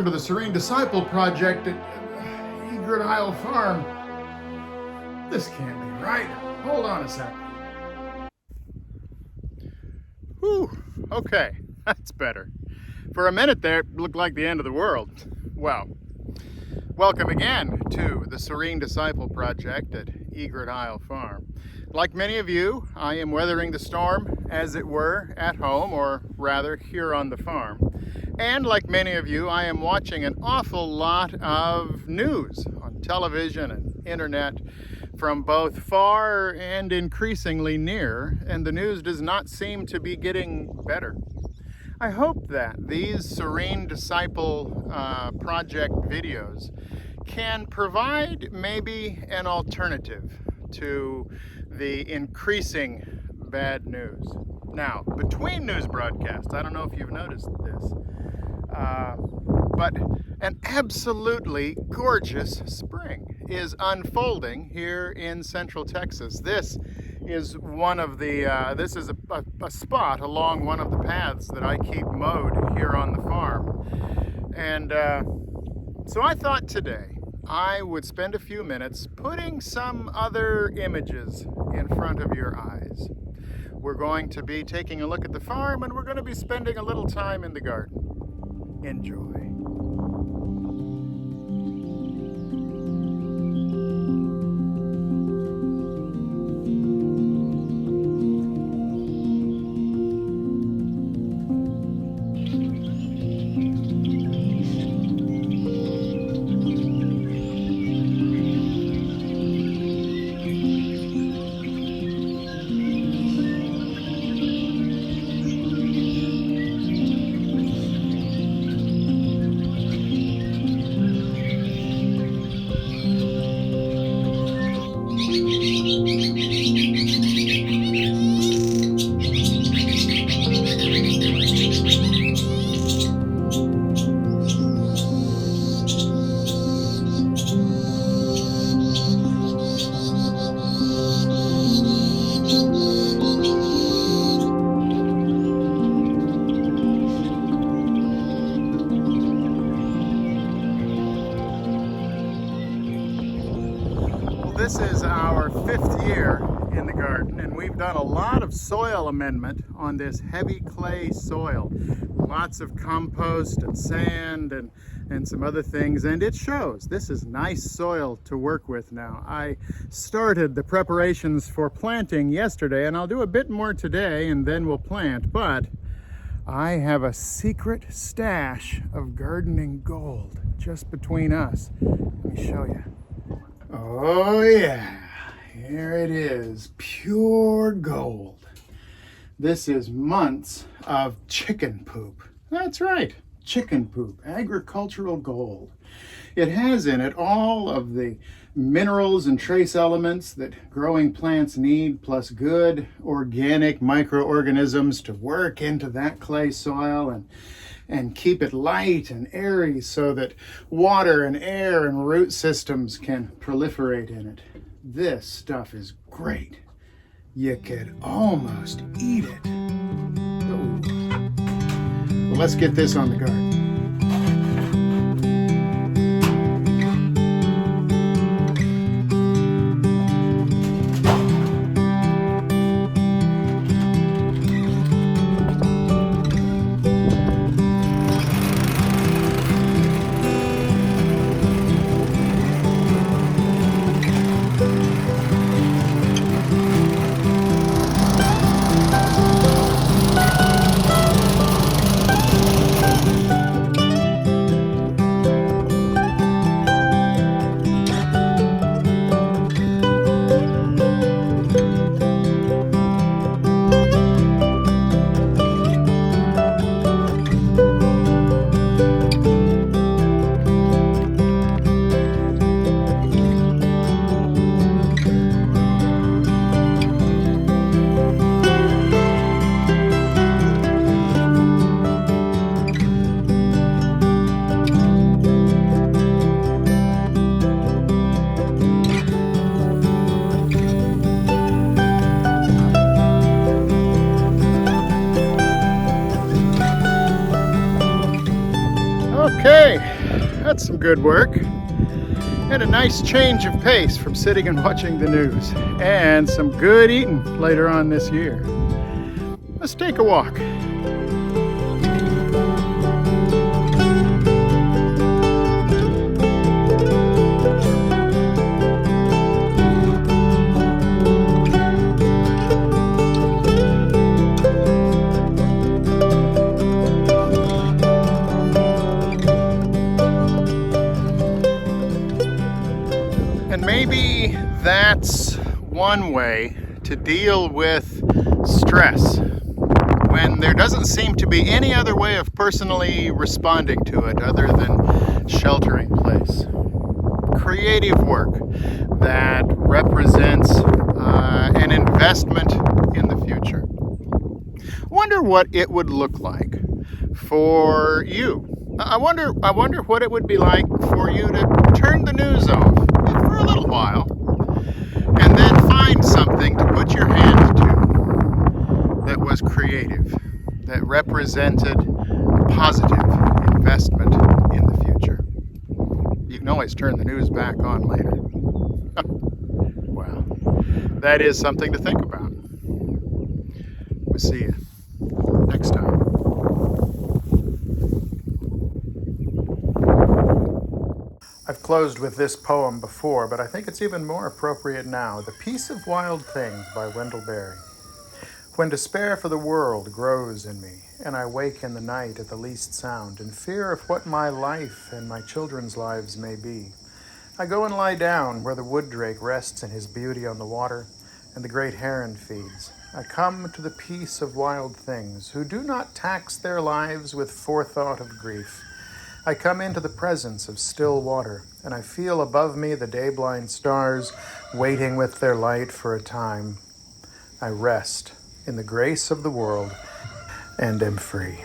welcome to the Serene Disciple Project at Egret Isle Farm. This can't be right. Hold on a second. Whew, okay, that's better. For a minute there, it looked like the end of the world. Well, welcome again to the Serene Disciple Project at Egret Isle Farm. Like many of you, I am weathering the storm, as it were, at home, or rather here on the farm. And like many of you, I am watching an awful lot of news on television and internet from both far and increasingly near, and the news does not seem to be getting better. I hope that these Serene Disciple Project videos can provide maybe an alternative to the increasing bad news. Now, between news broadcasts, I don't know if you've noticed this, but an absolutely gorgeous spring is unfolding here in Central Texas. This is one of the, this is a spot along one of the paths that I keep mowed here on the farm. And so I thought today I would spend a few minutes putting some other images in front of your eyes. We're going to be taking a look at the farm, and we're going to be spending a little time in the garden. Enjoy. This is our 5th year in the garden, and we've done a lot of soil amendment on this heavy clay soil. Lots of compost and sand and some other things, and it shows. This is nice soil to work with now. I started the preparations for planting yesterday, and I'll do a bit more today and then we'll plant, but I have a secret stash of gardening gold just between us. Let me show you. Oh yeah, here it is, pure gold. This is months of chicken poop. That's right, chicken poop, agricultural gold. It has in it all of the minerals and trace elements that growing plants need, plus good organic microorganisms to work into that clay soil and keep it light and airy so that water and air and root systems can proliferate in it. This stuff is great. You could almost eat it. Ooh. Well, let's get this on the garden. that's some good work. And a nice change of pace from sitting and watching the news. And some good eating later on this year. Let's take a walk. And maybe that's one way to deal with stress when there doesn't seem to be any other way of personally responding to it other than sheltering in place. Creative work that represents an investment in the future. Wonder what it would look like for you. I wonder what it would be like for you to turn the news off for a little while and then find something to put your hand to that was creative, that represented positive investment in the future. You can always turn the news back on later. Well, that is something to think about. We'll see you next time. I've closed with this poem before, but I think it's even more appropriate now. The Peace of Wild Things by Wendell Berry. When despair for the world grows in me, and I wake in the night at the least sound, in fear of what my life and my children's lives may be, I go and lie down where the wood drake rests in his beauty on the water, and the great heron feeds. I come to the peace of wild things, who do not tax their lives with forethought of grief. I come into the presence of still water, and I feel above me the day-blind stars waiting with their light for a time. I rest in the grace of the world and am free.